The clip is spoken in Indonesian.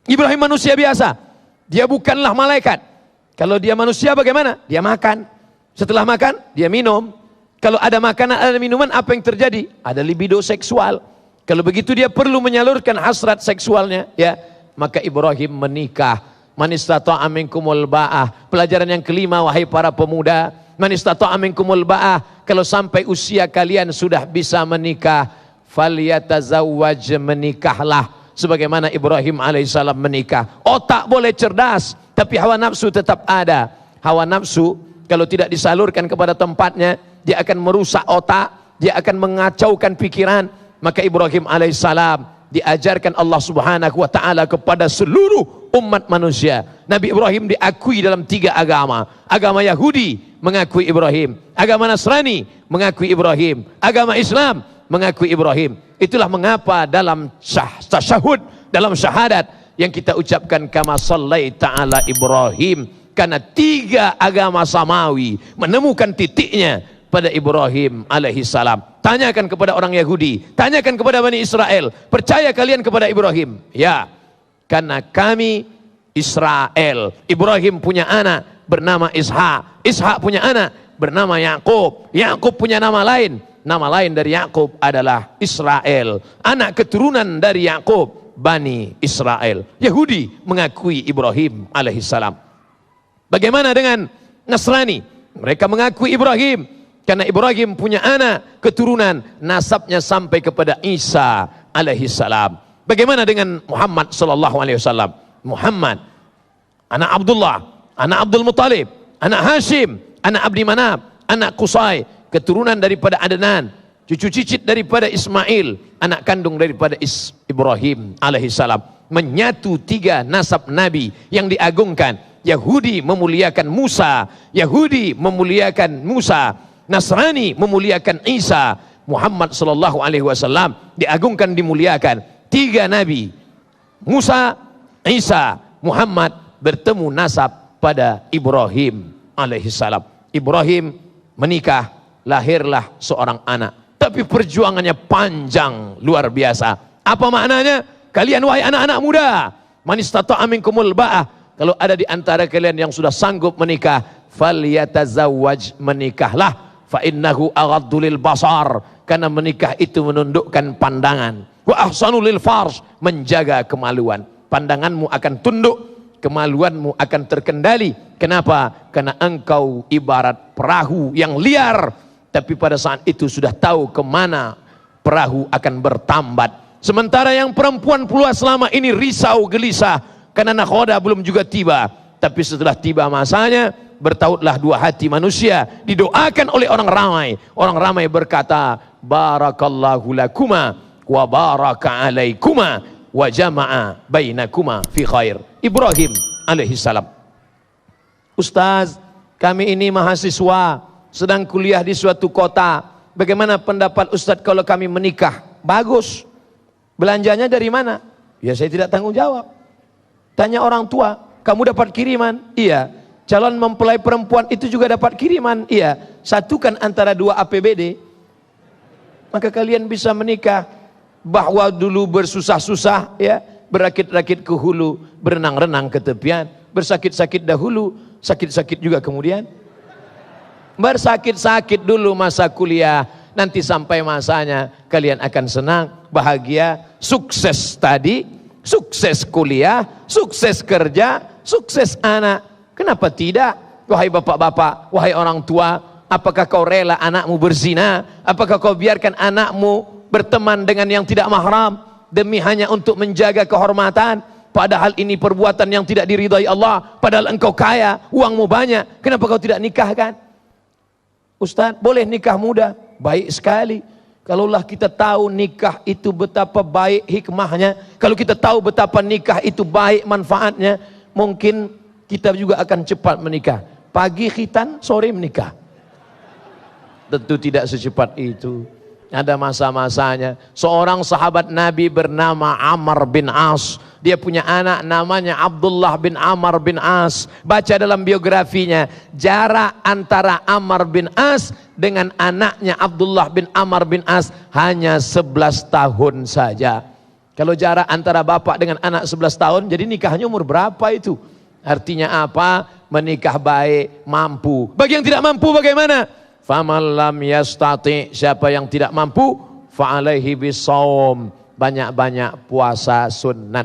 Ibrahim manusia biasa. Dia bukanlah malaikat. Kalau dia manusia bagaimana? Dia makan. Setelah makan, dia minum. Kalau ada makanan, ada minuman, apa yang terjadi? Ada libido seksual. Kalau begitu dia perlu menyalurkan hasrat seksualnya, ya. Maka Ibrahim menikah. Man istata'a minkumul ba'ah. Pelajaran yang kelima, wahai para pemuda. Man istata'a minkumul ba'ah. Kalau sampai usia kalian sudah bisa menikah, falyatazawwaj, menikahlah. Sebagaimana Ibrahim alaihissalam menikah. Otak boleh cerdas, tapi hawa nafsu tetap ada. Hawa nafsu kalau tidak disalurkan kepada tempatnya, dia akan merusak otak, dia akan mengacaukan pikiran. Maka Ibrahim alaihissalam diajarkan Allah subhanahu wa ta'ala kepada seluruh umat manusia. Nabi Ibrahim diakui dalam 3 agama. Agama Yahudi mengakui Ibrahim, agama Nasrani mengakui Ibrahim, agama Islam mengakui Ibrahim. Itulah mengapa dalam tasyahud, dalam syahadat yang kita ucapkan kama sallaita ala Ibrahim, karena 3 agama samawi menemukan titiknya pada Ibrahim alaihi salam. Tanyakan kepada orang Yahudi, tanyakan kepada Bani Israel, percaya kalian kepada Ibrahim? Ya, karena kami Israel. Ibrahim punya anak bernama Ishak, Ishak punya anak bernama Yakub, Yakub punya nama lain. Nama lain dari Yakub adalah Israel. Anak keturunan dari Yakub, Bani Israel. Yahudi mengakui Ibrahim alaihissalam. Bagaimana dengan Nasrani? Mereka mengakui Ibrahim karena Ibrahim punya anak keturunan, nasabnya sampai kepada Isa alaihissalam. Bagaimana dengan Muhammad sallallahu alaihi wasallam? Muhammad anak Abdullah, anak Abdul Muttalib, anak Hashim, anak Abdi Manaf, anak Qusay, keturunan daripada Adnan, cucu cicit daripada Ismail, anak kandung daripada Ibrahim alaihissalam. Menyatu 3 nasab Nabi yang diagungkan. Yahudi memuliakan Musa, Yahudi memuliakan Musa, Nasrani memuliakan Isa. Muhammad sallallahu alaihi wasallam diagungkan, dimuliakan. 3 Nabi, Musa, Isa, Muhammad, bertemu nasab pada Ibrahim alaihissalam. Ibrahim menikah, lahirlah seorang anak. Tapi perjuangannya panjang, luar biasa. Apa maknanya? Kalian wahai anak-anak muda, man istata'a minkumul ba'ah, kalau ada di antara kalian yang sudah sanggup menikah, falyatazawwaj, menikahlah. Fa innahu aghaddu lil basar, karena menikah itu menundukkan pandangan. Wa ahsanu lil farj, menjaga kemaluan. Pandanganmu akan tunduk, kemaluanmu akan terkendali. Kenapa? Karena engkau ibarat perahu yang liar, tapi pada saat itu sudah tahu kemana perahu akan bertambat. Sementara yang perempuan pula selama ini risau gelisah karena nakhoda belum juga tiba. Tapi setelah tiba masanya, bertautlah 2 hati manusia, didoakan oleh orang ramai. Orang ramai berkata, barakallahu lakuma wa baraka alaikuma wa jama'a bainakuma fi khair. Ibrahim alaihissalam. Ustaz, kami ini mahasiswa, sedang kuliah di suatu kota. Bagaimana pendapat Ustaz kalau kami menikah? Bagus. Belanjanya dari mana? Ya saya tidak tanggung jawab. Tanya orang tua, kamu dapat kiriman? Iya. Calon mempelai perempuan itu juga dapat kiriman? Iya. Satukan antara 2 APBD, maka kalian bisa menikah. Bahwa dulu bersusah-susah, ya, berakit-rakit ke hulu, berenang-renang ke tepian, bersakit-sakit dahulu, sakit-sakit juga kemudian. Bersakit-sakit dulu masa kuliah, nanti sampai masanya kalian akan senang, bahagia, sukses tadi, sukses kuliah, sukses kerja, sukses anak. Kenapa tidak? Wahai bapak-bapak, wahai orang tua, apakah kau rela anakmu berzina? Apakah kau biarkan anakmu berteman dengan yang tidak mahram demi hanya untuk menjaga kehormatan? Padahal ini perbuatan yang tidak diridhai Allah. Padahal engkau kaya, uangmu banyak, kenapa kau tidak nikahkan? Ustaz, boleh nikah muda? Baik sekali. Kalaulah kita tahu nikah itu betapa baik hikmahnya, kalau kita tahu betapa nikah itu baik manfaatnya, mungkin kita juga akan cepat menikah. Pagi khitan, sore menikah. Tentu tidak secepat itu. Ada masa-masanya. Seorang sahabat Nabi bernama Amr bin As. Dia punya anak namanya Abdullah bin Amr bin As. Baca dalam biografinya, jarak antara Amr bin As dengan anaknya Abdullah bin Amr bin As hanya 11 tahun saja. Kalau jarak antara bapak dengan anak 11 tahun, jadi nikahnya umur berapa itu? Artinya apa? Menikah baik, mampu. Bagi yang tidak mampu bagaimana? Faman lam yastati, siapa yang tidak mampu, fa alaihi bisawm, banyak-banyak puasa sunnat.